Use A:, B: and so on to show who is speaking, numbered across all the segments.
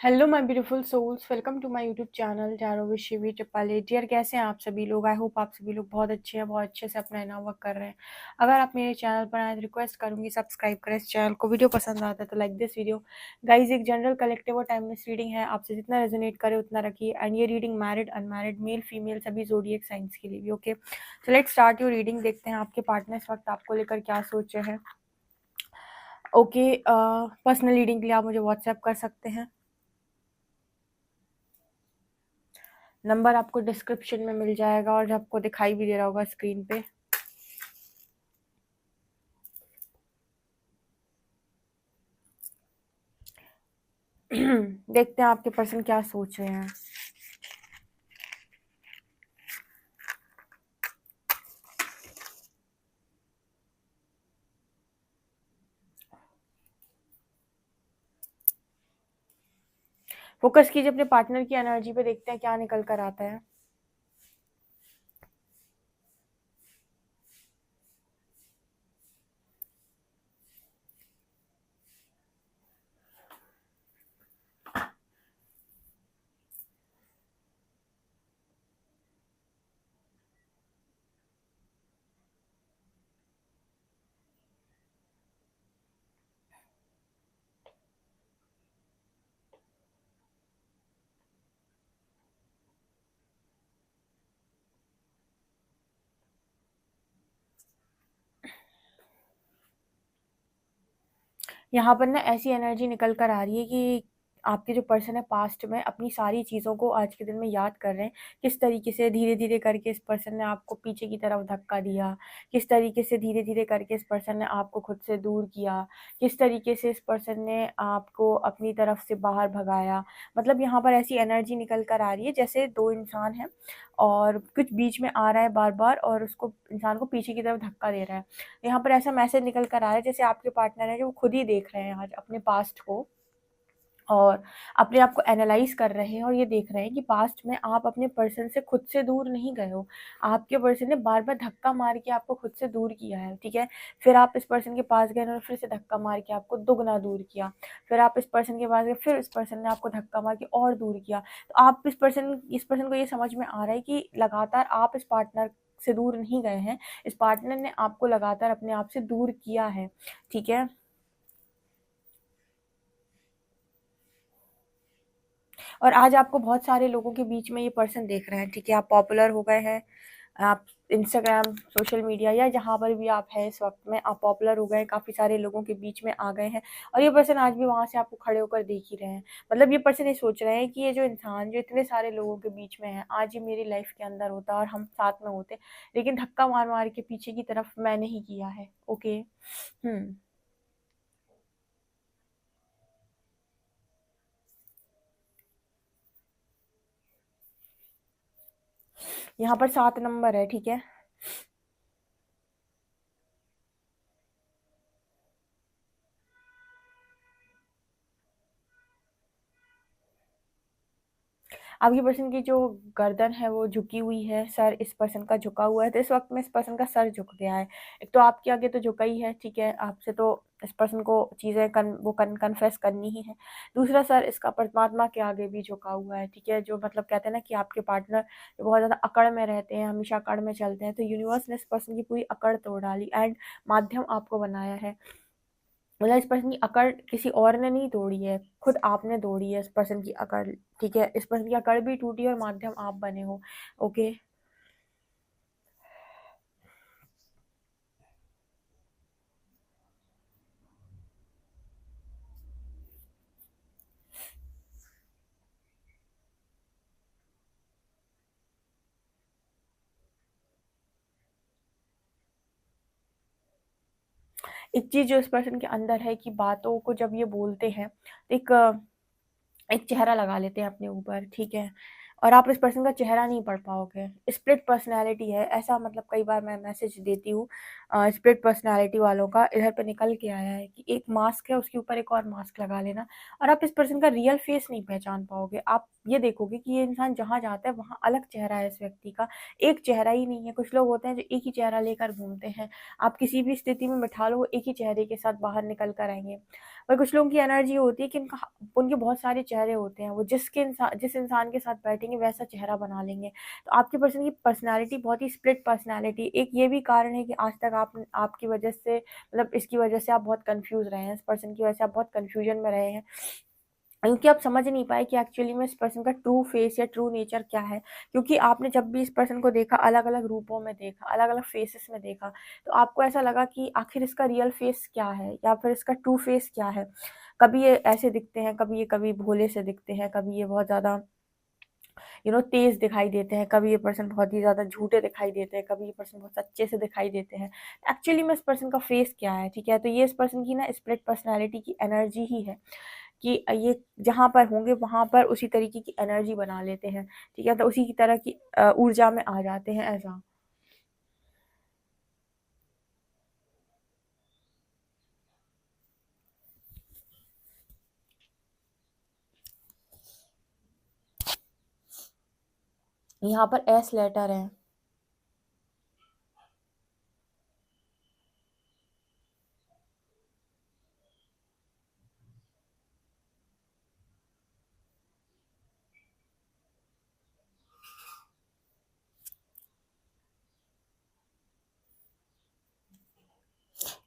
A: Hello my beautiful souls, welcome to my YouTube channel जारो with Shivi Tipale. Dear, कैसे हैं आप सभी लोग? आई होप आप सभी लोग बहुत अच्छे हैं, बहुत अच्छे से अपना इना वर्क कर रहे हैं। अगर आप मेरे चैनल पर आए तो रिक्वेस्ट करूंगी सब्सक्राइब करें इस चैनल को। वीडियो पसंद आता है तो लाइक दिस वीडियो। गाइज, एक जनरल कलेक्टिव और टाइमलेस रीडिंग है, आपसे जितना रेजोनेट करे उतना रखिए। एंड ये reading married, unmarried, male female सभी ज़ोडिएक साइंस के लिए भी। Okay, so let's start your reading. देखते हैं आपके पार्टनर इस वक्त आपको लेकर क्या सोच रहे हैं। ओके, पर्सनल रीडिंग के लिए आप मुझे व्हाट्सएप कर सकते हैं। नंबर आपको डिस्क्रिप्शन में मिल जाएगा और आपको दिखाई भी दे रहा होगा स्क्रीन पे। देखते हैं आपके पर्सन क्या सोच रहे हैं। फोकस कीजिए अपने पार्टनर की एनर्जी पे, देखते हैं क्या निकल कर आता है। यहाँ पर ना ऐसी एनर्जी निकल कर आ रही है कि आपके जो पर्सन है पास्ट में अपनी सारी चीज़ों को आज के दिन में याद कर रहे हैं। किस तरीके से धीरे धीरे करके इस पर्सन ने आपको पीछे की तरफ धक्का दिया, किस तरीके से धीरे धीरे करके इस पर्सन ने आपको खुद से दूर किया, किस तरीके से इस पर्सन ने आपको अपनी तरफ से बाहर भगाया। मतलब यहाँ पर ऐसी एनर्जी निकल कर आ रही है जैसे दो इंसान हैं और कुछ बीच में आ रहा है बार बार और उसको इंसान को पीछे की तरफ धक्का दे रहा है। यहाँ पर ऐसा मैसेज निकल कर आ रहा है जैसे आपके पार्टनर है जो खुद ही देख रहे हैं आज अपने पास्ट को और अपने आप को एनालाइज कर रहे हैं और ये देख रहे हैं कि पास्ट में आप अपने पर्सन से खुद से दूर नहीं गए हो। आपके पर्सन ने बार बार धक्का मार के आपको खुद से दूर किया है, ठीक है। फिर आप इस पर्सन के पास गए और फिर से धक्का मार के आपको दुगना दूर किया। फिर आप इस पर्सन के पास गए, फिर इस पर्सन ने आपको धक्का मार के और दूर किया। तो आप इस पर्सन को ये समझ में आ रहा है कि लगातार आप इस पार्टनर से दूर नहीं गए हैं। इस पार्टनर ने आपको लगातार अपने आप से दूर किया है, ठीक है। और आज आपको बहुत सारे लोगों के बीच में ये पर्सन देख रहे हैं, ठीक है। आप पॉपुलर हो गए हैं, आप इंस्टाग्राम, सोशल मीडिया या जहाँ पर भी आप हैं इस वक्त में आप पॉपुलर हो गए हैं, काफ़ी सारे लोगों के बीच में आ गए हैं। और ये पर्सन आज भी वहाँ से आपको खड़े होकर देख ही रहे हैं। मतलब ये पर्सन ये सोच रहे हैं कि ये जो इंसान जो इतने सारे लोगों के बीच में है, आज ये मेरी लाइफ के अंदर होता और हम साथ में होते, लेकिन धक्का मार मार के पीछे की तरफ मैंने ही किया है। ओके। यहाँ पर 7 नंबर है, ठीक है। आपकी पर्सन की जो गर्दन है वो झुकी हुई है, सर इस पर्सन का झुका हुआ है। तो इस वक्त में इस पर्सन का सर झुक गया है। एक तो आपके आगे तो झुका ही है, ठीक है, आपसे तो इस पर्सन को चीज़ें कन्फेस करनी ही है। दूसरा सर इसका परमात्मा के आगे भी झुका हुआ है, ठीक है। जो मतलब कहते हैं ना कि आपके पार्टनर बहुत ज़्यादा अकड़ में रहते हैं, हमेशा अकड़ में चलते हैं, तो यूनिवर्स ने इस पर्सन की पूरी अकड़ तोड़ डाली एंड माध्यम आपको बनाया है। मतलब इस पर्सन की अकड़ किसी और ने नहीं तोड़ी है, खुद आपने तोड़ी है इस पर्सन की अकड़, ठीक है। इस पर्सन की अकड़ भी टूटी और माध्यम आप बने हो। ओके। एक चीज जो इस पर्सन के अंदर है कि बातों को जब ये बोलते हैं तो एक चेहरा लगा लेते हैं अपने ऊपर, ठीक है। और आप इस पर्सन का चेहरा नहीं पढ़ पाओगे। स्प्लिट पर्सनैलिटी है ऐसा, मतलब कई बार मैं मैसेज देती हूँ स्प्लिट पर्सनैलिटी वालों का इधर पे निकल के आया है कि एक मास्क है उसके ऊपर एक और मास्क लगा लेना और आप इस पर्सन का रियल फेस नहीं पहचान पाओगे। आप ये देखोगे कि ये इंसान जहाँ जाता है वहाँ अलग चेहरा है इस व्यक्ति का, एक चेहरा ही नहीं है। कुछ लोग होते हैं जो एक ही चेहरा लेकर घूमते हैं, आप किसी भी स्थिति में बिठा लो वो एक ही चेहरे के साथ बाहर निकल कर आएंगे। पर कुछ लोगों की एनर्जी होती है कि उनके बहुत सारे चेहरे होते हैं, वो जिस इंसान के साथ बैठेंगे वैसा चेहरा बना लेंगे। तो आपके पर्सन की पर्सनैलिटी बहुत ही स्प्लिट पर्सनैलिटी, एक ये भी कारण है कि आज तक आपकी वजह से, मतलब इसकी वजह से आप बहुत कन्फ्यूज़ रहे हैं, इस पर्सन की वजह से आप बहुत कन्फ्यूजन में रहे हैं। क्योंकि आप समझ नहीं पाए कि एक्चुअली में इस पर्सन का ट्रू फेस या ट्रू नेचर क्या है। क्योंकि आपने जब भी इस पर्सन को देखा, अलग-अलग रूपों में देखा, अलग-अलग फेसेस में देखा, तो आपको ऐसा लगा कि आखिर इसका रियल फेस क्या है या फिर इसका ट्रू फेस क्या है। कभी ये ऐसे दिखते हैं, कभी भोले से दिखते हैं, कभी ये बहुत ज़्यादा तेज़ दिखाई देते हैं, कभी ये पर्सन बहुत ही ज़्यादा झूठे दिखाई देते हैं, कभी ये पर्सन बहुत सच्चे से दिखाई देते हैं। एक्चुअली में इस पर्सन का फेस क्या है, ठीक है? तो ये इस पर्सन की ना स्प्लिट पर्सनैलिटी की एनर्जी ही है। कि ये जहाँ पर होंगे वहाँ पर उसी तरीके की एनर्जी बना लेते हैं, ठीक है? तो उसी की तरह की ऊर्जा में आ जाते हैं, ऐसा। यहाँ पर एस लेटर है।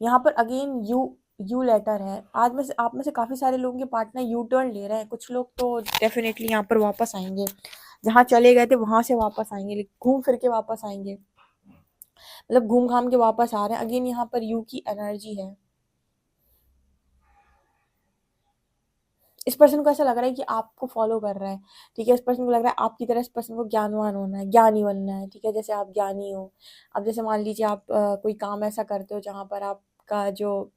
A: यहाँ पर अगेन यू यू लेटर है। आज में से आप में से काफ़ी सारे लोगों के पार्टनर यू टर्न ले रहे हैं। कुछ लोग तो डेफ़िनेटली यहाँ पर वापस आएँगे। जहाँ चले गए थे वहाँ से वापस आएँगे, घूम फिर के वापस आएँगे। मतलब घूम-घाम के वापस आ रहे हैं। अगेन यहाँ पर यू की एनर्जी है। इस पर्सन को ऐसा लग रहा है कि आपको फ़ॉलो कर रहा है, ठीक है? इस पर्सन को लग रहा है आपकी तरह इस पर्सन को ज्ञानवान होना है, ज्ञानी बनना है, ठीक है? जैसे आप ज्ञानी हो। अब जैसे मान लीजिए आप कोई काम ऐसा करते हो जहाँ पर आपका जो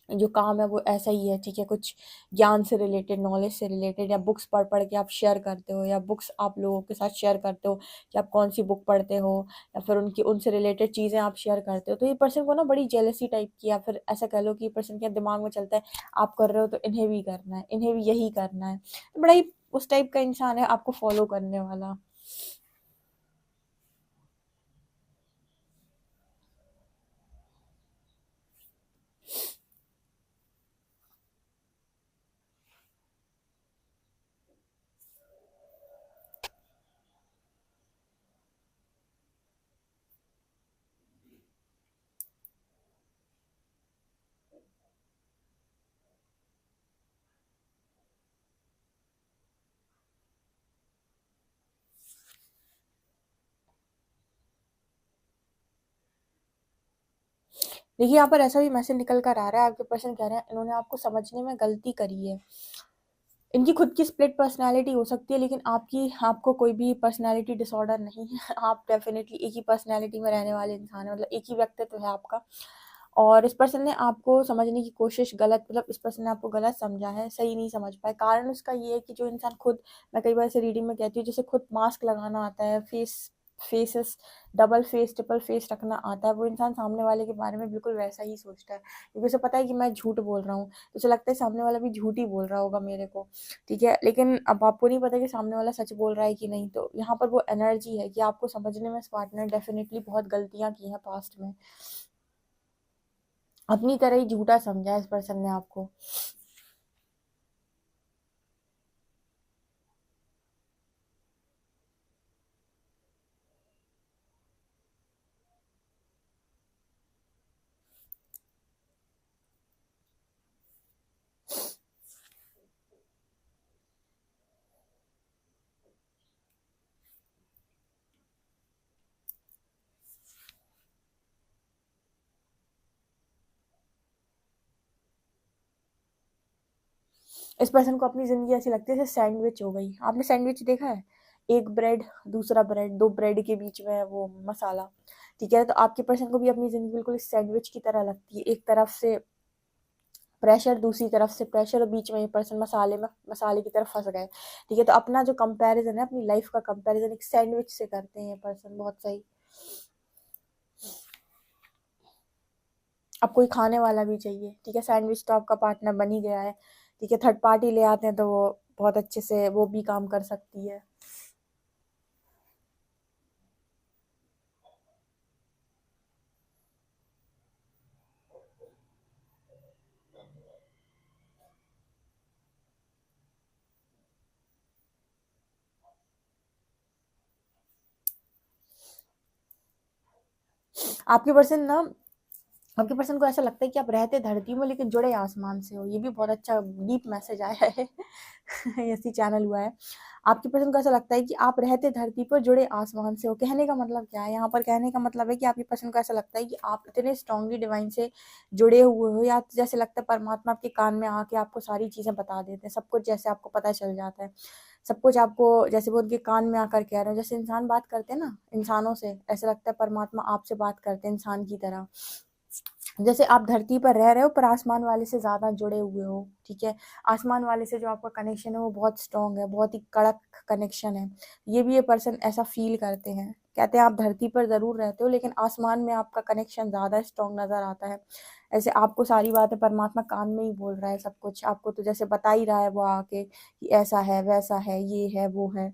A: जो काम है वो ऐसा ही है, ठीक है? कुछ ज्ञान से रिलेटेड, नॉलेज से रिलेटेड, या बुक्स पढ़-पढ़ के आप शेयर करते हो, या बुक्स आप लोगों के साथ शेयर करते हो कि आप कौन-सी बुक पढ़ते हो, या फिर उनकी उनसे रिलेटेड चीज़ें आप शेयर करते हो। तो ये पर्सन को ना बड़ी जेलसी टाइप की, या फिर ऐसा कह लो कि पर्सन के दिमाग में चलता है, आप कर रहे हो तो इन्हें भी करना है, इन्हें भी यही करना है। तो बड़ा ही उस टाइप का इंसान है आपको फ़ॉलो करने वाला। देखिए, यहाँ पर ऐसा भी मैसेज निकल कर आ रहा है, आपके पर्सन कह रहे हैं इन्होंने आपको समझने में गलती करी है। इनकी खुद की स्प्लिट पर्सनैलिटी हो सकती है, लेकिन आपको कोई भी पर्सनैलिटी डिसऑर्डर नहीं है। आप डेफ़िनेटली एक ही पर्सनैलिटी में रहने वाले इंसान हैं, मतलब एक ही व्यक्तित्व है आपका। और इस पर्सन ने आपको समझने की कोशिश गलत, मतलब इस पर्सन ने आपको गलत समझा है, सही नहीं समझ पाए। कारण उसका ये है कि जो इंसान खुद, मैं कई बार ऐसे रीडिंग में कहती हूँ, जिसे खुद मास्क लगाना आता है, faces, double face, triple face रखना आता है, वो इंसान सामने वाले के बारे में बिल्कुल वैसा ही सोचता है। क्योंकि उसे पता है कि मैं झूठ बोल रहा हूँ, तो उसे लगता है सामने वाला भी झूठ ही बोल रहा होगा मेरे को, ठीक है? लेकिन अब आपको नहीं पता कि सामने वाला सच बोल रहा है कि नहीं। तो यहाँ पर वो एनर्जी है कि आपको समझने में इस पार्टनर डेफ़िनेटली बहुत गलतियाँ की हैं पास्ट में। अपनी तरह ही झूठा समझा है इस पर्सन ने आपको। इस पर्सन को अपनी ज़िंदगी ऐसी लगती है जैसे सैंडविच हो गई। आपने सैंडविच देखा है? एक ब्रेड, दूसरा ब्रेड, 2 ब्रेड के बीच में है वो मसाला, ठीक है? तो आपके पर्सन को भी अपनी ज़िंदगी बिल्कुल इस सैंडविच की तरह लगती है। एक तरफ से प्रेशर, दूसरी तरफ से प्रेशर, और बीच में ये पर्सन मसाले की तरफ फँस गए, ठीक है? तो अपना जो कंपैरिज़न है, अपनी लाइफ़ का कंपैरिज़न एक सैंडविच से करते हैं ये पर्सन, बहुत सही। अब कोई खाने वाला भी चाहिए, ठीक है? सैंडविच तो आपका पार्टनर बन ही गया है, ठीक है? थर्ड पार्टी ले आते हैं तो वो बहुत अच्छे से वो भी काम कर सकती है। आपके पर्सन ना आपके पर्सन को ऐसा लगता है कि आप रहते धरती में लेकिन जुड़े आसमान से हो। ये भी बहुत अच्छा डीप मैसेज आया है ऐसी चैनल हुआ है। आपके पर्सन को ऐसा लगता है कि आप रहते धरती पर जुड़े आसमान से हो। कहने का मतलब क्या है यहाँ पर? कहने का मतलब है कि आपके पर्सन को ऐसा लगता है कि आप इतने स्ट्रांगली डिवाइन से जुड़े हुए हो, या जैसे लगता है परमात्मा आपके कान में आके आपको सारी चीजें बता देते हैं, सब कुछ जैसे आपको पता चल जाता है, सब कुछ आपको जैसे वो उनके कान में आकर कह रहे हो। जैसे इंसान बात करते हैं ना इंसानों से, ऐसा लगता है परमात्मा आपसे बात करते हैं इंसान की तरह। जैसे आप धरती पर रह रहे हो पर आसमान वाले से ज्यादा जुड़े हुए हो, ठीक है। आसमान वाले से जो आपका कनेक्शन है वो बहुत स्ट्रांग है, बहुत ही कड़क कनेक्शन है। ये भी ये पर्सन ऐसा फील करते हैं। कहते हैं आप धरती पर जरूर रहते हो लेकिन आसमान में आपका कनेक्शन ज्यादा स्ट्रांग नजर आता है। ऐसे आपको सारी बातें परमात्मा कान में ही बोल रहा है, सब कुछ आपको तो जैसे बता ही रहा है वो आके कि ऐसा है वैसा है ये है वो है।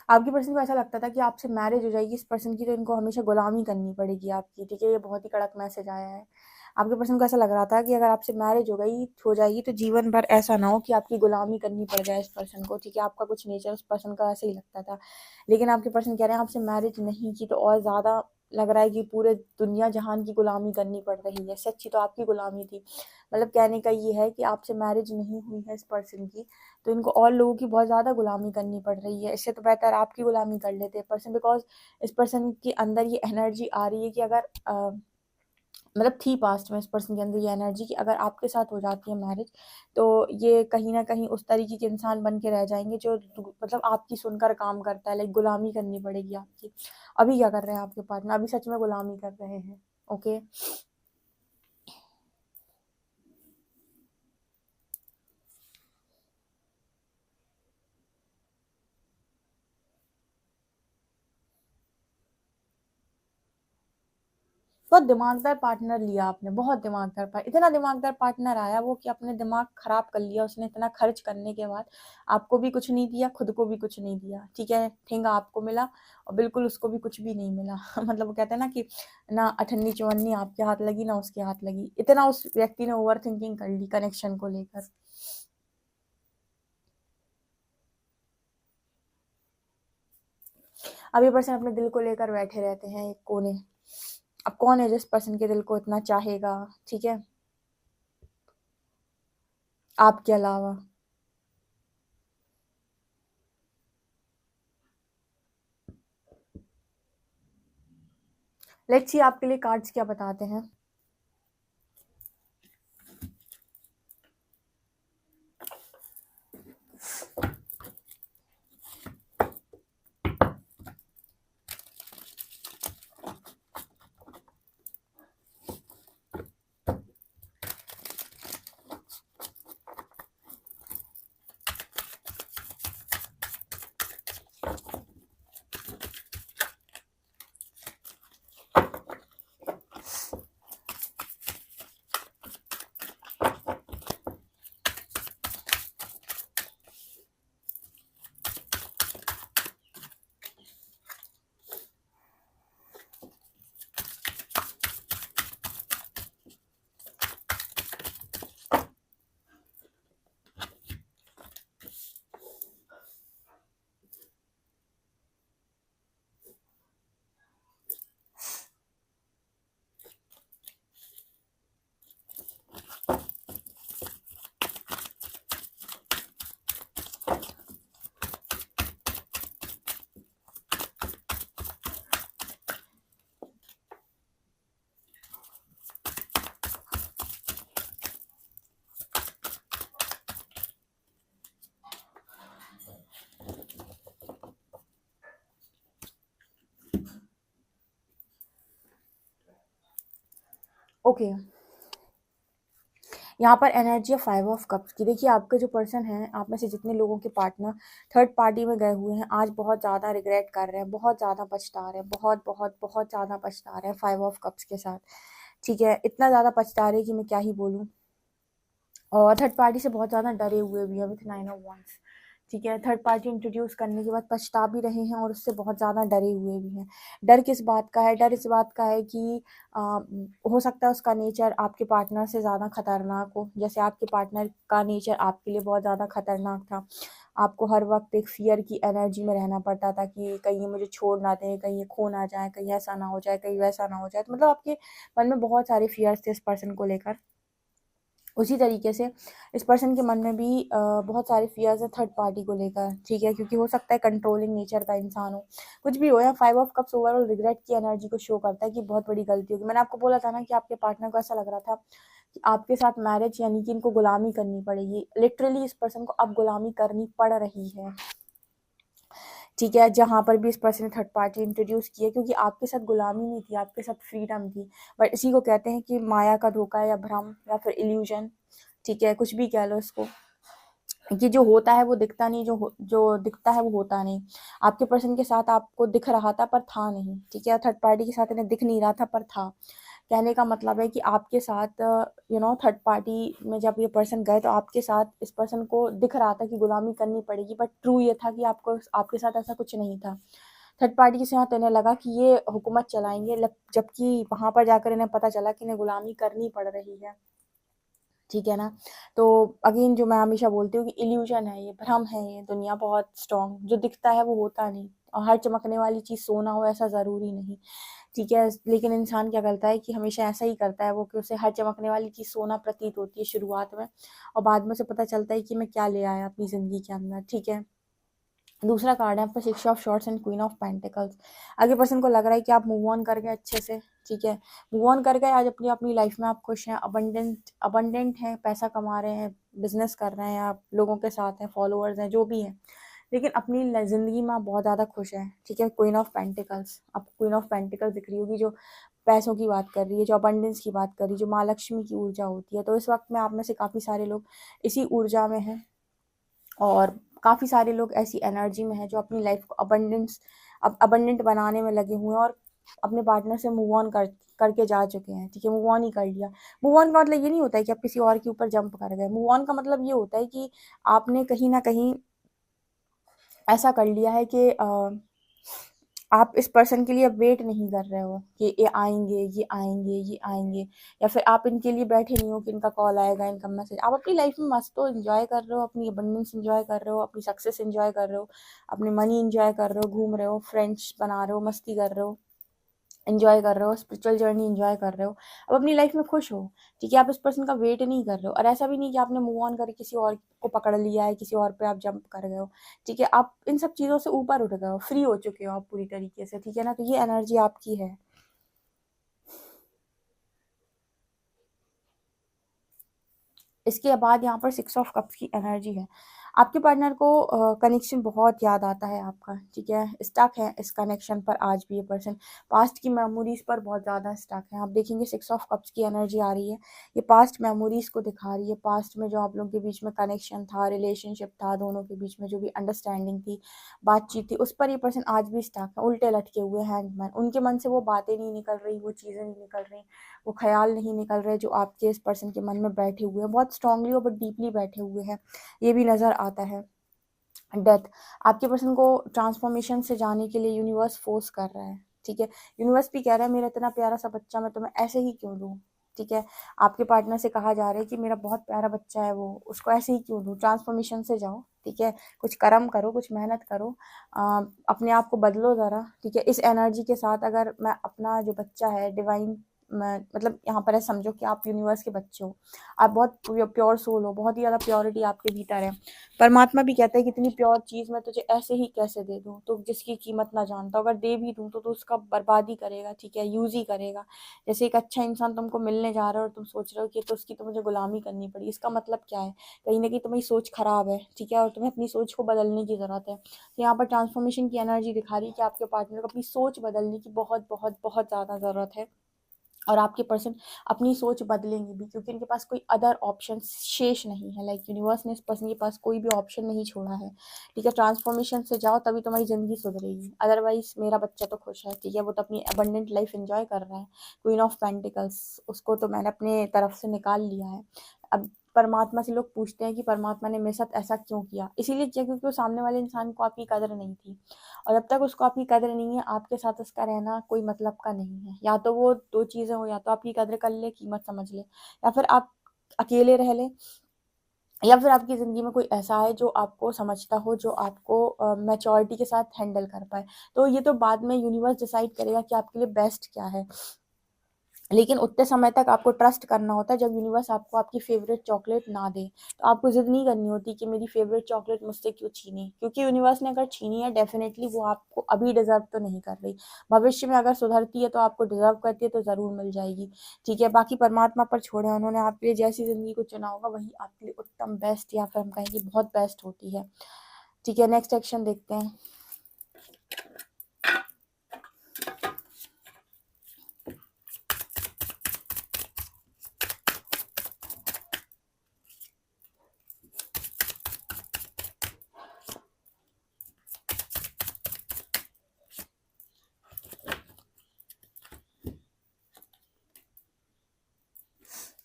A: आपके पर्सन को ऐसा लगता था कि आपसे मैरिज हो जाएगी इस पर्सन की तो इनको हमेशा गुलामी करनी पड़ेगी आपकी, ठीक है। ये बहुत ही कड़क मैसेज आया है। आपके पर्सन को ऐसा लग रहा था कि अगर आपसे मैरिज हो जाएगी तो जीवन भर ऐसा ना हो कि आपकी गुलामी करनी पड़ जाए इस पर्सन को, ठीक है। आपका कुछ नेचर उस पर्सन का ऐसे ही लगता था। लेकिन आपके पर्सन कह रहे हैं आपसे मैरिज नहीं की तो और ज्यादा लग रहा है कि पूरे दुनिया जहान की गुलामी करनी पड़ रही है। सच्ची तो आपकी गुलामी थी। मतलब कहने का ये है कि आपसे मैरिज नहीं हुई है इस पर्सन की तो इनको और लोगों की बहुत ज़्यादा गुलामी करनी पड़ रही है। इससे तो बेहतर आपकी गुलामी कर लेते पर्सन, बिकॉज इस पर्सन के अंदर ये एनर्जी आ रही है कि अगर मतलब थी पास्ट में इस पर्सन के अंदर ये एनर्जी कि अगर आपके साथ हो जाती है मैरिज तो ये कहीं ना कहीं उस तरीके के इंसान बन के रह जाएंगे जो मतलब आपकी सुनकर काम करता है, लाइक गुलामी करनी पड़ेगी आपकी। अभी क्या कर रहे हैं आपके पार्टनर? अभी सच में गुलामी कर रहे हैं, ओके। बहुत दिमागदार पार्टनर लिया आपने, बहुत दिमागदार इतना दिमागदार पार्टनर आया वो कि अपने दिमाग खराब कर लिया उसने। इतना खर्च करने के बाद आपको भी कुछ नहीं दिया, खुद को भी कुछ नहीं दिया, ठीक है। ठेंगा आपको मिला और बिल्कुल उसको भी कुछ भी नहीं मिला मतलब वो कहते हैं ना कि ना अठन्नी चौवन्नी आपके हाथ लगी ना उसके हाथ लगी। इतना उस व्यक्ति ने ओवर थिंकिंग कर ली कनेक्शन को लेकर। अब ये पर्सन अपने दिल को लेकर बैठे रहते हैं एक कोने। अब कौन है जिस पर्सन के दिल को इतना चाहेगा, ठीक है, आपके अलावा? लेट्स सी आपके लिए कार्ड्स क्या बताते हैं। ओके, यहाँ पर एनर्जी है 5 ऑफ कप्स की। देखिए आपके जो पर्सन हैं, आप में से जितने लोगों के पार्टनर थर्ड पार्टी में गए हुए हैं, आज बहुत ज़्यादा रिग्रेट कर रहे हैं, बहुत ज़्यादा पछता रहे हैं, बहुत बहुत बहुत ज़्यादा पछता रहे हैं 5 ऑफ कप्स के साथ। ठीक है, इतना ज़्यादा पछता रहे कि मैं क्या ही बोलूँ। और थर्ड पार्टी से बहुत ज़्यादा डरे हुए भी हैं विथ 9 ऑफ wands। ठीक है, थर्ड पार्टी इंट्रोड्यूस करने के बाद पछता भी रहे हैं और उससे बहुत ज़्यादा डरे हुए भी हैं। डर किस बात का है? डर इस बात का है कि हो सकता है उसका नेचर आपके पार्टनर से ज़्यादा खतरनाक हो, जैसे आपके पार्टनर का नेचर आपके लिए बहुत ज़्यादा खतरनाक था। आपको हर वक्त एक फियर की एनर्जी में रहना पड़ता था कि कहीं ये मुझे छोड़ ना दें, कहीं ये खो ना जाए, कहीं ऐसा ना हो जाए, कहीं वैसा ना हो जाए। तो मतलब आपके मन में बहुत सारे फियर्स थे इस पर्सन को लेकर। उसी तरीके से इस पर्सन के मन में भी बहुत सारे फियर्स हैं थर्ड पार्टी को लेकर। ठीक है, क्योंकि हो सकता है कंट्रोलिंग नेचर का इंसान हो, कुछ भी हो। या 5 ऑफ कप्स ओवरऑल रिग्रेट की एनर्जी को शो करता है कि बहुत बड़ी गलती होगी। मैंने आपको बोला था ना कि आपके पार्टनर को ऐसा लग रहा था कि आपके साथ मैरिज यानी कि इनको गुलामी करनी पड़ेगी। लिटरली इस पर्सन को अब गुलामी करनी पड़ रही है। ठीक है, जहाँ पर भी इस पर्सन ने थर्ड पार्टी इंट्रोड्यूस की है, क्योंकि आपके साथ गुलामी नहीं थी, आपके साथ फ्रीडम थी। बट इसी को कहते हैं कि माया का धोखा या भ्रम या फिर इल्यूजन। ठीक है, कुछ भी कह लो इसको, कि जो होता है वो दिखता नहीं, जो दिखता है वो होता नहीं। आपके पर्सन के साथ आपको दिख रहा था पर था नहीं। ठीक है, थर्ड पार्टी के साथ इन्हें दिख नहीं रहा था पर था। कहने का मतलब है कि आपके साथ थर्ड पार्टी में जब ये पर्सन गए तो आपके साथ इस पर्सन को दिख रहा था कि गुलामी करनी पड़ेगी, बट ट्रू ये था कि आपको आपके साथ ऐसा कुछ नहीं था। थर्ड पार्टी के साथ इन्हें लगा कि ये हुकूमत चलाएंगे, जबकि वहां पर जाकर इन्हें पता चला कि इन्हें गुलामी करनी पड़ रही है। ठीक है ना। तो अगेन जो मैं हमेशा बोलती हूँ कि इल्यूजन है, ये भ्रम है, ये दुनिया बहुत स्ट्रांग, जो दिखता है वो होता नहीं। और हर चमकने वाली चीज़ सोना हो ऐसा ज़रूरी नहीं। ठीक है, लेकिन इंसान क्या करता है कि हमेशा ऐसा ही करता है वो, कि उसे हर चमकने वाली चीज़ सोना प्रतीत होती है शुरुआत में, और बाद में उसे पता चलता है कि मैं क्या ले आया अपनी ज़िंदगी के अंदर। ठीक है, दूसरा कार्ड है आपका 6 of shorts and queen of pentacles. आगे पर्सन को लग रहा है कि आप मूव ऑन कर गए अच्छे से। ठीक है, मूव ऑन कर गए, आज अपनी अपनी लाइफ में आप खुश हैं, अबंडेंट अबंडेंट हैं, पैसा कमा रहे हैं, बिजनेस कर रहे हैं, आप लोगों के साथ हैं, फॉलोअर्स हैं, जो भी हैं, लेकिन अपनी ज़िंदगी में आप बहुत ज़्यादा खुश हैं। ठीक है, क्वीन ऑफ पेंटिकल्स, आपको क्वीन ऑफ पेंटिकल्स दिख रही होगी, जो पैसों की बात कर रही है, जो अबंडेंस की बात कर रही है, जो माँ लक्ष्मी की ऊर्जा होती है। तो इस वक्त में आप में से काफ़ी सारे लोग इसी ऊर्जा में हैं, और काफ़ी सारे लोग ऐसी एनर्जी में हैं जो अपनी लाइफ को अबंडेंट बनाने में लगे हुए हैं, और अपने पार्टनर से मूव ऑन करके जा चुके हैं। ठीक है, मूव ऑन ही कर लिया। मूव ऑन का मतलब ये नहीं होता है कि आप किसी और के ऊपर जंप कर गए। मूव ऑन का मतलब ये होता है कि आपने कहीं ना कहीं ऐसा कर लिया है कि आप इस पर्सन के लिए वेट नहीं कर रहे हो कि ये आएंगे, ये आएंगे, ये आएंगे, या फिर आप इनके लिए बैठे नहीं हो कि इनका कॉल आएगा, इनका मैसेज। आप अपनी लाइफ में मस्त हो, एंजॉय कर रहे हो, अपनी अबंडेंस एंजॉय कर रहे हो, अपनी सक्सेस एंजॉय कर रहे हो, अपनी मनी एंजॉय कर रहे हो, घूम रहे हो, फ्रेंड्स बना रहे हो, मस्ती कर रहे हो, एंजॉय कर रहे हो, स्पिरिचुअल जर्नी एंजॉय कर रहे हो, अब अपनी लाइफ में खुश हो। ठीक है, आप इस पर्सन का वेट नहीं कर रहे हो, और ऐसा भी नहीं कि आपने मूव ऑन करके किसी और को पकड़ लिया है, किसी और पे आप जंप कर गए हो। ठीक है, आप इन सब चीज़ों से ऊपर उठ गए हो, फ्री हो चुके हो आप पूरी तरीके से। ठीक है ना, तो ये एनर्जी आपकी है। इसके बाद यहाँ पर 6 ऑफ कप्स की एनर्जी है। आपके पार्टनर को कनेक्शन बहुत याद आता है आपका। ठीक है, स्टक है इस कनेक्शन पर आज भी ये पर्सन, पास्ट की मेमोरीज पर बहुत ज़्यादा स्टक है। आप देखेंगे 6 ऑफ कप्स की एनर्जी आ रही है, ये पास्ट मेमोरीज को दिखा रही है। पास्ट में जो आप लोगों के बीच में कनेक्शन था, रिलेशनशिप था, दोनों के बीच में जो भी अंडरस्टैंडिंग थी, बातचीत थी, उस पर ये पर्सन आज भी स्टक है, उल्टे लटके हुए हैंडमैन। उनके मन से वो बातें नहीं निकल रही, वो चीज़ें नहीं निकल रही, वो ख्याल नहीं निकल रहे जो आपके इस पर्सन के मन में बैठे हुए हैं, बहुत स्ट्रांगली और बहुत डीपली बैठे हुए हैं, ये भी नज़र आता है। डेथ, आपके पर्सन को ट्रांसफॉर्मेशन से जाने के लिए यूनिवर्स फोर्स कर रहा है। ठीक है, यूनिवर्स भी कह रहा है मेरा इतना प्यारा सा बच्चा मैं तुम्हें ऐसे ही क्यों दूँ। ठीक है, आपके पार्टनर से कहा जा रहा है कि मेरा बहुत प्यारा बच्चा है, वो उसको ऐसे ही क्यों दूँ, ट्रांसफॉर्मेशन से जाओ। ठीक है, कुछ कर्म करो, कुछ मेहनत करो, अपने आप को बदलो ज़रा। ठीक है, इस एनर्जी के साथ अगर मैं अपना जो बच्चा है डिवाइन, मैं मतलब यहाँ पर है, समझो कि आप यूनिवर्स के बच्चे हो, आप बहुत प्योर सोल हो, बहुत ही ज़्यादा प्योरिटी आपके भीतर है। परमात्मा भी कहता है कि इतनी प्योर चीज़ मैं तुझे ऐसे ही कैसे दे दूँ, तो जिसकी कीमत ना जानता, अगर दे भी दूँ तो तू उसका बर्बादी करेगा। ठीक है, यूज़ ही करेगा। जैसे एक अच्छा इंसान तुमको मिलने जा रहा है और तुम सोच रहे हो कि तो उसकी तो मुझे गुलामी करनी पड़ी, इसका मतलब क्या है, कहीं ना कहीं तुम्हारी सोच खराब है। ठीक है, और तुम्हें अपनी सोच को बदलने की ज़रूरत है। तो यहाँ पर ट्रांसफॉर्मेशन की एनर्जी दिखा रही है कि आपके पार्टनर को अपनी सोच बदलने की बहुत बहुत बहुत ज़्यादा ज़रूरत है। और आपके पर्सन अपनी सोच बदलेंगे भी, क्योंकि उनके पास कोई अदर ऑप्शन शेष नहीं है। लाइक यूनिवर्स ने इस पर्सन के पास कोई भी ऑप्शन नहीं छोड़ा है। ठीक है, ट्रांसफॉर्मेशन से जाओ तभी तुम्हारी ज़िंदगी सुधरेगी, अदरवाइज मेरा बच्चा तो खुश है। ठीक है, वो तो अपनी अबंडेंट लाइफ एंजॉय कर रहा है। क्वीन ऑफ पेंटिकल्स, उसको तो मैंने अपने तरफ से निकाल लिया है। अब परमात्मा से लोग पूछते हैं कि परमात्मा ने मेरे साथ ऐसा क्यों किया, इसीलिए किया क्योंकि वो सामने वाले इंसान को आपकी कदर नहीं थी, और जब तक उसको आपकी कदर नहीं है, आपके साथ उसका रहना कोई मतलब का नहीं है। या तो वो दो चीज़ें हो, या तो आपकी कदर कर ले, कीमत समझ ले, या फिर आप अकेले रह ले, या फिर आपकी ज़िंदगी में कोई ऐसा है जो आपको समझता हो, जो आपको मैच्योरिटी के साथ हैंडल कर पाए। तो ये तो बाद में यूनिवर्स डिसाइड करेगा कि आपके लिए बेस्ट क्या है, लेकिन उतने समय तक आपको ट्रस्ट करना होता है जब यूनिवर्स आपको आपकी फेवरेट चॉकलेट ना दे। तो आपको ज़िद नहीं करनी होती कि मेरी फेवरेट चॉकलेट मुझसे क्यों छीनी, क्योंकि यूनिवर्स ने अगर छीनी है, डेफिनेटली वो आपको अभी डिजर्व तो नहीं कर रही। भविष्य में अगर सुधरती है तो आपको डिजर्व करती है, तो ज़रूर मिल जाएगी। ठीक है, बाकी परमात्मा पर छोड़े, उन्होंने आपके लिए जैसी ज़िंदगी को चुना होगा वही आपके लिए उत्तम, बेस्ट, या फिर हम कहें कि बहुत बेस्ट होती है। ठीक है, नेक्स्ट एक्शन देखते हैं।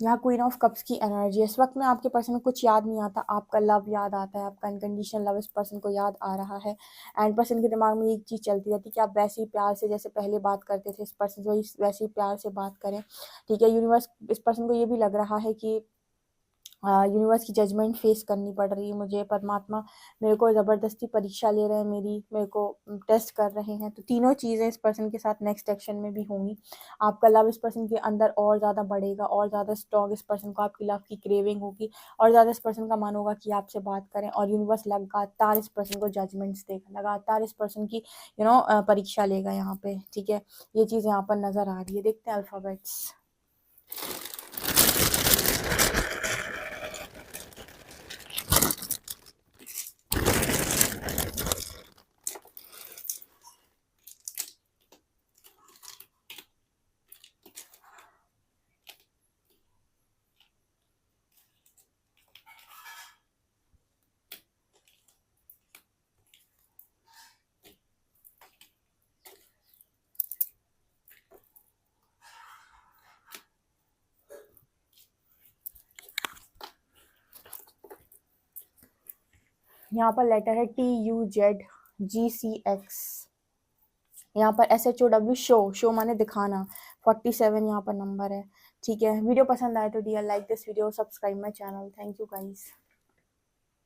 A: यहाँ क्वीन ऑफ कप्स की एनर्जी है। इस वक्त में आपके पर्सन में कुछ याद नहीं आता, आपका लव याद आता है, आपका अनकंडीशनल लव इस पर्सन को याद आ रहा है। एंड पर्सन के दिमाग में एक चीज़ चलती रहती है कि आप वैसे ही प्यार से जैसे पहले बात करते थे इस पर्सन से, वैसे ही प्यार से बात करें। ठीक है, यूनिवर्स इस पर्सन को ये भी लग रहा है कि यूनिवर्स की जजमेंट फेस करनी पड़ रही है मुझे, परमात्मा मेरे को ज़बरदस्ती परीक्षा ले रहे हैं, मेरे को टेस्ट कर रहे हैं। तो तीनों चीज़ें इस पर्सन के साथ नेक्स्ट एक्शन में भी होंगी। आपका लव इस पर्सन के अंदर और ज़्यादा बढ़ेगा, और ज़्यादा स्ट्रॉन्ग इस पर्सन को आपकी लव की क्रेविंग होगी, और ज़्यादा इस पर्सन का मन होगा कि आपसे बात करें। और यूनिवर्स लगातार इस पर्सन को जजमेंट्स देगा, लगातार इस पर्सन की परीक्षा लेगा यहाँ पे। ठीक है, ये चीज़ यहाँ पर नज़र आ रही है। देखते हैं अल्फ़ाबेट्स। यहाँ पर लेटर है TUZGCX। यहाँ पर SHOW, शो माने दिखाना। 47 यहाँ पर नंबर है। ठीक है, वीडियो पसंद आए तो dear like this video, subscribe my channel. Thank you guys.